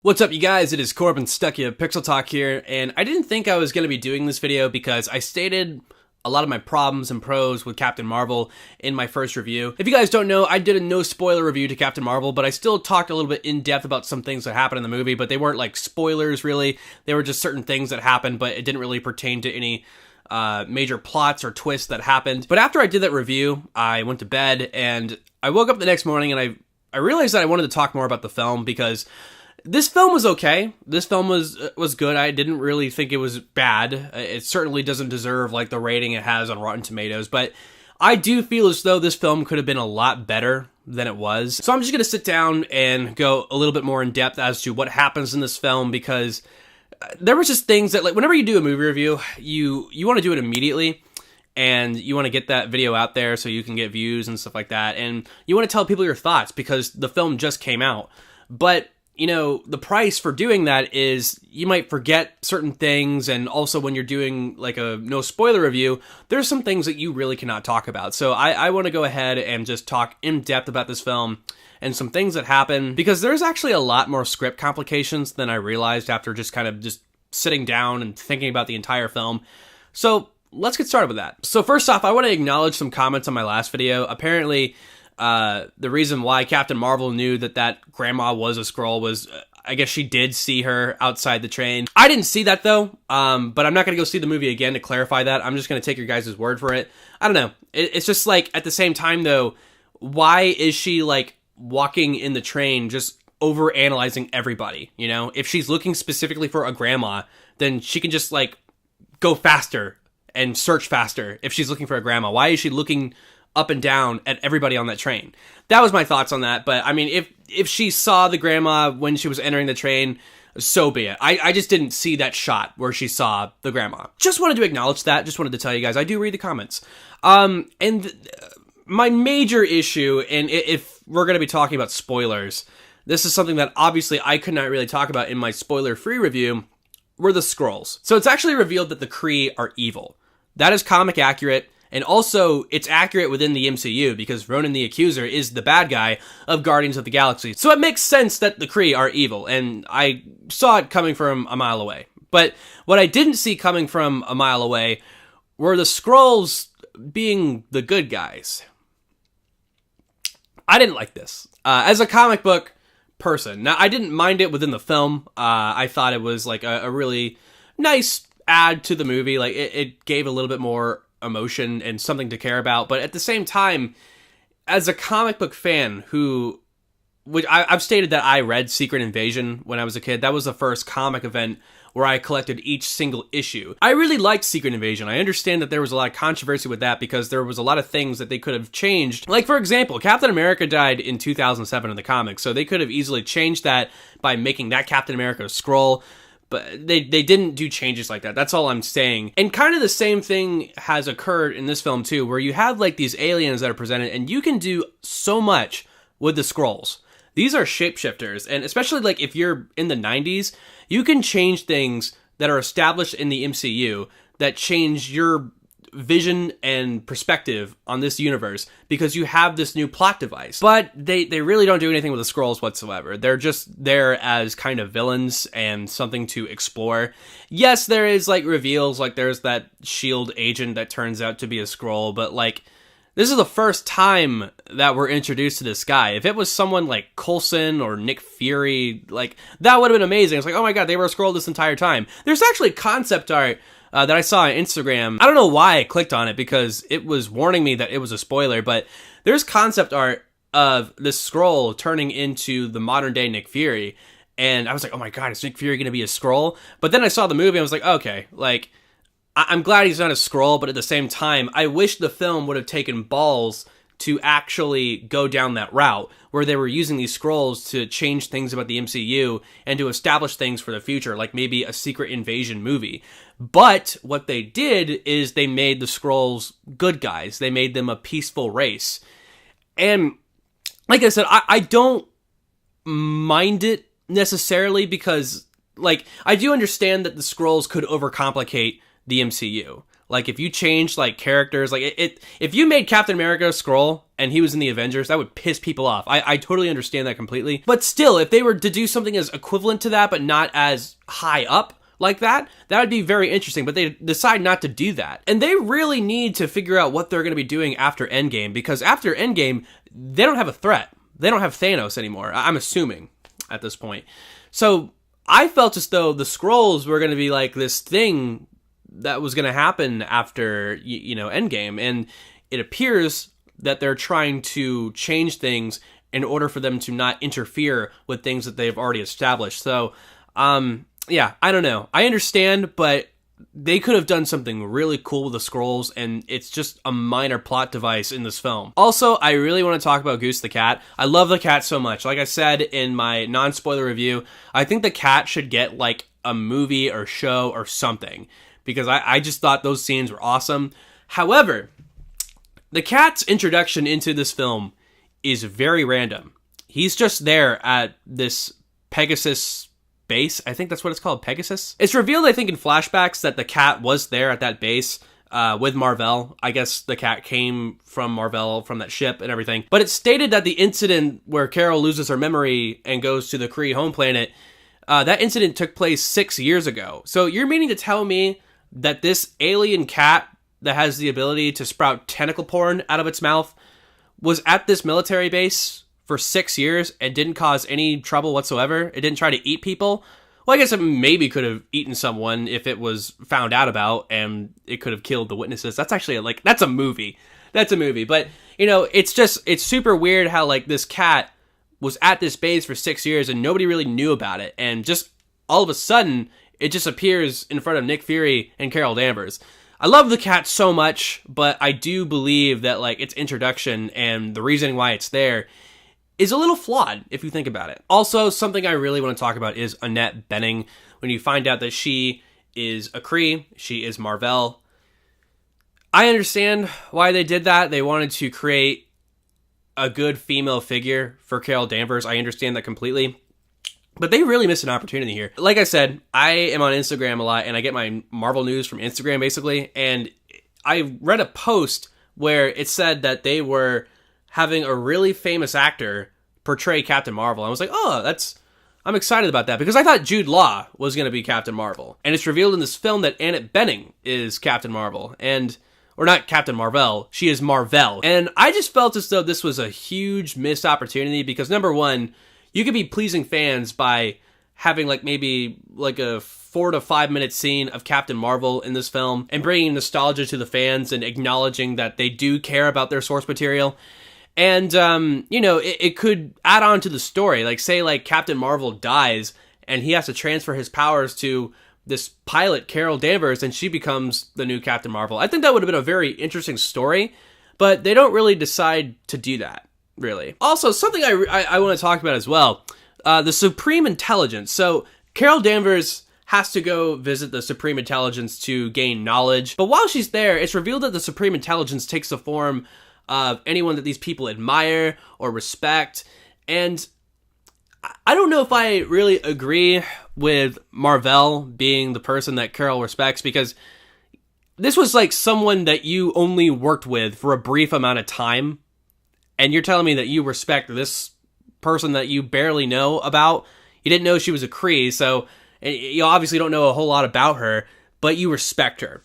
What's up, you guys? It is Corbin Stuckey of Pixel Talk here, and I didn't think I was going to be doing this video because I stated a lot of my problems and pros with Captain Marvel in my first review. If you guys don't know, I did a no spoiler review to Captain Marvel, but I still talked a little bit in depth about some things that happened in the movie, but they weren't like spoilers really. They were just certain things that happened, but it didn't really pertain to any major plots or twists that happened. But after I did that review, I went to bed and I woke up the next morning and I realized that I wanted to talk more about the film because this film was okay. This film was good. I didn't really think it was bad. It certainly doesn't deserve like the rating it has on Rotten Tomatoes, but I do feel as though this film could have been a lot better than it was. So I'm just going to sit down and go a little bit more in depth as to what happens in this film, because there was just things that, like, whenever you do a movie review, you want to do it immediately, and you want to get that video out there so you can get views and stuff like that, and you want to tell people your thoughts because the film just came out. But you know, the price for doing that is you might forget certain things, and also when you're doing like a no spoiler review, there's some things that you really cannot talk about. So I want to go ahead and just talk in depth about this film and some things that happen, because there's actually a lot more script complications than I realized after just kind of just sitting down and thinking about the entire film. So let's get started with that. So first off, I want to acknowledge some comments on my last video. Apparently, the reason why Captain Marvel knew that grandma was a Skrull was, I guess she did see her outside the train. I didn't see that though, but I'm not going to go see the movie again to clarify that. I'm just going to take your guys' word for it. I don't know. It's just like, at the same time though, why is she like walking in the train just over analyzing everybody? You know, if she's looking specifically for a grandma, then she can just like go faster and search faster if she's looking for a grandma. Why is she looking up and down at everybody on that train? That was my thoughts on that. But I mean, if she saw the grandma when she was entering the train, so be it. I just didn't see that shot where she saw the grandma. Just wanted to acknowledge that. Just wanted to tell you guys, I do read the comments. My major issue, and if we're going to be talking about spoilers, this is something that obviously I could not really talk about in my spoiler-free review, were the Skrulls. So it's actually revealed that the Kree are evil. That is comic accurate. And also, it's accurate within the MCU because Ronan the Accuser is the bad guy of Guardians of the Galaxy. So it makes sense that the Kree are evil, and I saw it coming from a mile away. But what I didn't see coming from a mile away were the Skrulls being the good guys. I didn't like this. As a comic book person, now I didn't mind it within the film. I thought it was like a really nice add to the movie. Like it gave a little bit more emotion and something to care about, but at the same time, as a comic book fan I've stated that I read Secret Invasion when I was a kid. That was the first comic event where I collected each single issue. I really liked Secret Invasion. I understand that there was a lot of controversy with that because there was a lot of things that they could have changed. Like, for example, Captain America died in 2007 in the comics, so they could have easily changed that by making that Captain America a Skrull. But they didn't do changes like that. That's all I'm saying. And kind of the same thing has occurred in this film too, where you have like these aliens that are presented, and you can do so much with the Skrulls. These are shapeshifters, and especially like if you're in the 90s, you can change things that are established in the MCU that change your vision and perspective on this universe because you have this new plot device. But they really don't do anything with the Skrulls whatsoever. They're just there as kind of villains and something to explore. Yes, there is like reveals, like there's that SHIELD agent that turns out to be a Skrull, but like this is the first time that we're introduced to this guy. If it was someone like Coulson or Nick Fury, like that would have been amazing. It's like, oh my god, they were a Skrull this entire time. There's actually concept art that I saw on Instagram. I don't know why I clicked on it because it was warning me that it was a spoiler, but there's concept art of this Skrull turning into the modern day Nick Fury, and I was like, oh my god, is Nick Fury gonna be a Skrull? But then I saw the movie and I was like, okay, like, I'm glad he's not a Skrull, but at the same time, I wish the film would have taken balls to actually go down that route, where they were using these Skrulls to change things about the MCU and to establish things for the future, like maybe a Secret Invasion movie. But what they did is they made the Skrulls good guys. They made them a peaceful race. And like I said, I don't mind it necessarily because, like, I do understand that the Skrulls could overcomplicate the MCU. Like, if you changed, like, characters, like, if you made Captain America a Skrull and he was in the Avengers, that would piss people off. I totally understand that completely. But still, if they were to do something as equivalent to that, but not as high up like that would be very interesting. But they decide not to do that. And they really need to figure out what they're going to be doing after Endgame, because after Endgame, they don't have a threat. They don't have Thanos anymore, I'm assuming, at this point. So I felt as though the Skrulls were going to be like this thing that was going to happen after, Endgame. And it appears that they're trying to change things in order for them to not interfere with things that they've already established. So, yeah, I don't know. I understand, but they could have done something really cool with the Skrulls, and it's just a minor plot device in this film. Also, I really want to talk about Goose the cat. I love the cat so much. Like I said in my non-spoiler review, I think the cat should get, like, a movie or show or something, because I just thought those scenes were awesome. However, the cat's introduction into this film is very random. He's just there at this Pegasus base. I think that's what it's called, Pegasus. It's revealed, I think, in flashbacks that the cat was there at that base with Mar-Vell. I guess the cat came from Mar-Vell, from that ship and everything. But it's stated that the incident where Carol loses her memory and goes to the Kree home planet, that incident took place 6 years ago. So you're meaning to tell me that this alien cat that has the ability to sprout tentacle porn out of its mouth was at this military base for 6 years and didn't cause any trouble whatsoever? It didn't try to eat people? Well, I guess it maybe could have eaten someone if it was found out about, and it could have killed the witnesses. That's actually, that's a movie. That's a movie. But, it's super weird how, this cat was at this base for 6 years and nobody really knew about it. And just all of a sudden, it just appears in front of Nick Fury and Carol Danvers. I love the cat so much, but I do believe that, its introduction and the reasoning why it's there is a little flawed, if you think about it. Also, something I really want to talk about is Annette Bening. When you find out that she is a Kree, she is Mar-Vell. I understand why they did that. They wanted to create a good female figure for Carol Danvers. I understand that completely. But they really missed an opportunity here. Like I said, I am on Instagram a lot, and I get my Marvel news from Instagram, basically. And I read a post where it said that they were having a really famous actor portray Captain Marvel. I was like, I'm excited about that, because I thought Jude Law was going to be Captain Marvel. And it's revealed in this film that Annette Bening is Captain Marvel. Or not Captain Mar-Vell, she is Mar-Vell. And I just felt as though this was a huge missed opportunity, because number one, you could be pleasing fans by having maybe a 4 to 5 minute scene of Captain Marvel in this film and bringing nostalgia to the fans and acknowledging that they do care about their source material. And, it could add on to the story. Say Captain Marvel dies and he has to transfer his powers to this pilot, Carol Danvers, and she becomes the new Captain Marvel. I think that would have been a very interesting story, but they don't really decide to do that, really. Also, something I want to talk about as well, the Supreme Intelligence. So Carol Danvers has to go visit the Supreme Intelligence to gain knowledge. But while she's there, it's revealed that the Supreme Intelligence takes the form of anyone that these people admire or respect. And I don't know if I really agree with Mar-Vell being the person that Carol respects, because this was someone that you only worked with for a brief amount of time. And you're telling me that you respect this person that you barely know about? You didn't know she was a Kree, so you obviously don't know a whole lot about her, but you respect her.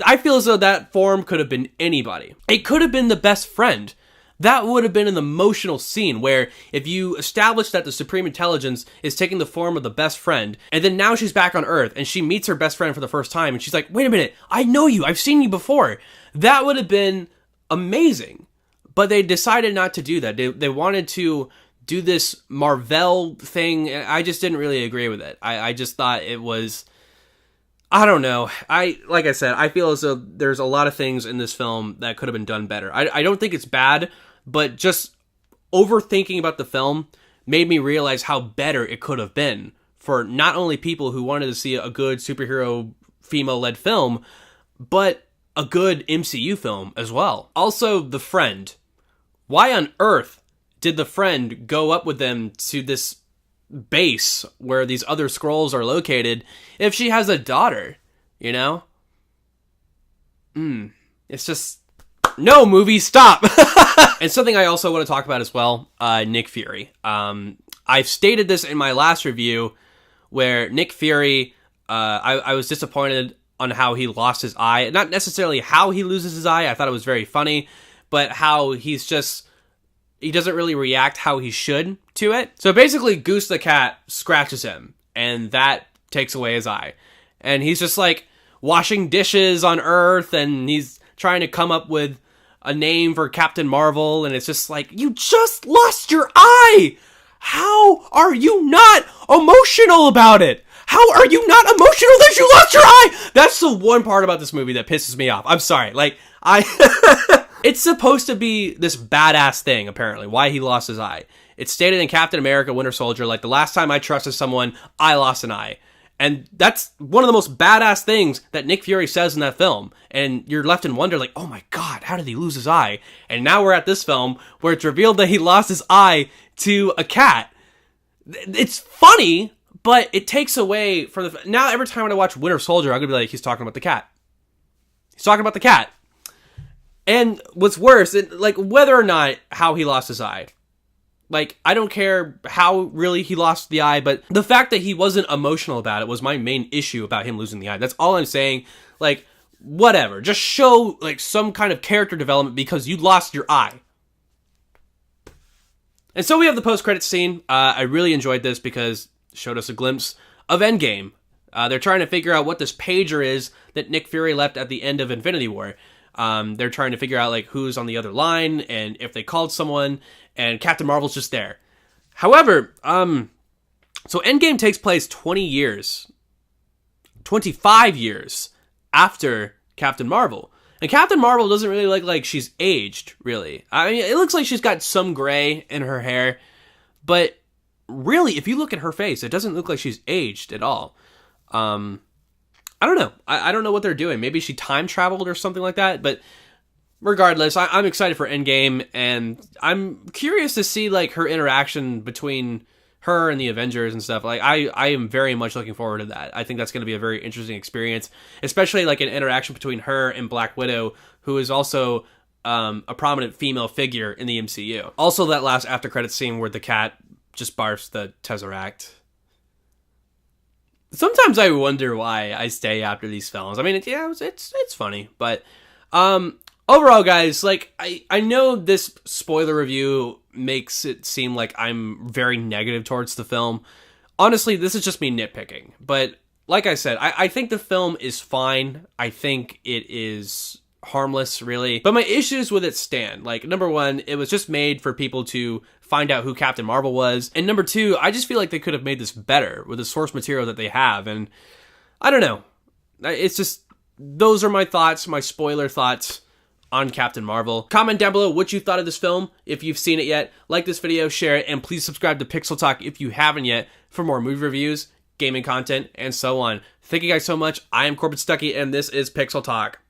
I feel as though that form could have been anybody. It could have been the best friend. That would have been an emotional scene where if you establish that the Supreme Intelligence is taking the form of the best friend, and then now she's back on Earth and she meets her best friend for the first time, and she's like, wait a minute, I know you, I've seen you before. That would have been amazing. But they decided not to do that. They wanted to do this Mar-Vell thing, and I just didn't really agree with it. I just thought it was, I don't know. Like I said, I feel as though there's a lot of things in this film that could have been done better. I don't think it's bad, but just overthinking about the film made me realize how better it could have been for not only people who wanted to see a good superhero female-led film, but a good MCU film as well. Also, the friend. Why on earth did the friend go up with them to this base where these other Skrulls are located if she has a daughter, It's just, no, movie, stop. And something I also want to talk about as well, Nick Fury. I've stated this in my last review, where Nick Fury, I was disappointed on how he lost his eye. Not necessarily how he loses his eye, I thought it was very funny, but how he doesn't really react how he should to it. So basically, Goose the cat scratches him, and that takes away his eye. And he's just like washing dishes on Earth, and he's trying to come up with a name for Captain Marvel, and it's just like, you just lost your eye! How are you not emotional about it? How are you not emotional that you lost your eye? That's the one part about this movie that pisses me off. I'm sorry. Like, it's supposed to be this badass thing, apparently, why he lost his eye. It's stated in Captain America Winter Soldier, like, the last time I trusted someone, I lost an eye. And that's one of the most badass things that Nick Fury says in that film. And you're left in wonder, like, oh my god, how did he lose his eye? And now we're at this film where it's revealed that he lost his eye to a cat. It's funny, but it takes away from the... Now every time when I watch Winter Soldier, I'm going to be like, he's talking about the cat. He's talking about the cat. And what's worse, like, whether or not how he lost his eye, like, I don't care how really he lost the eye, but the fact that he wasn't emotional about it was my main issue about him losing the eye. That's all I'm saying. Like, whatever. Just show, like, some kind of character development because you lost your eye. And so we have the post-credits scene. I really enjoyed this because it showed us a glimpse of Endgame. They're trying to figure out what this pager is that Nick Fury left at the end of Infinity War. They're trying to figure out, like, who's on the other line and if they called someone, and Captain Marvel's just there. However, so Endgame takes place 25 years after Captain Marvel. And Captain Marvel doesn't really look like she's aged, really. I mean, it looks like she's got some gray in her hair, but really, if you look at her face, it doesn't look like she's aged at all. I don't know. I don't know what they're doing. Maybe she time traveled or something like that, but regardless, I'm excited for Endgame, and I'm curious to see, like, her interaction between her and the Avengers and stuff. Like, I am very much looking forward to that. I think that's going to be a very interesting experience, especially, like, an interaction between her and Black Widow, who is also a prominent female figure in the MCU. Also, that last after credits scene where the cat just barfs the Tesseract. Sometimes I wonder why I stay after these films. I mean, it's funny, but overall, guys, like, I know this spoiler review makes it seem like I'm very negative towards the film. Honestly, this is just me nitpicking. But like I said, I think the film is fine. I think it is harmless, really. But my issues with it stand. Like, number one, it was just made for people to find out who Captain Marvel was. And number two, I just feel like they could have made this better with the source material that they have. And I don't know. It's just, those are my thoughts, my spoiler thoughts on Captain Marvel. Comment down below what you thought of this film, if you've seen it yet. Like this video, share it, and please subscribe to Pixel Talk if you haven't yet for more movie reviews, gaming content, and so on. Thank you guys so much. I am Corbin Stuckey, and this is Pixel Talk.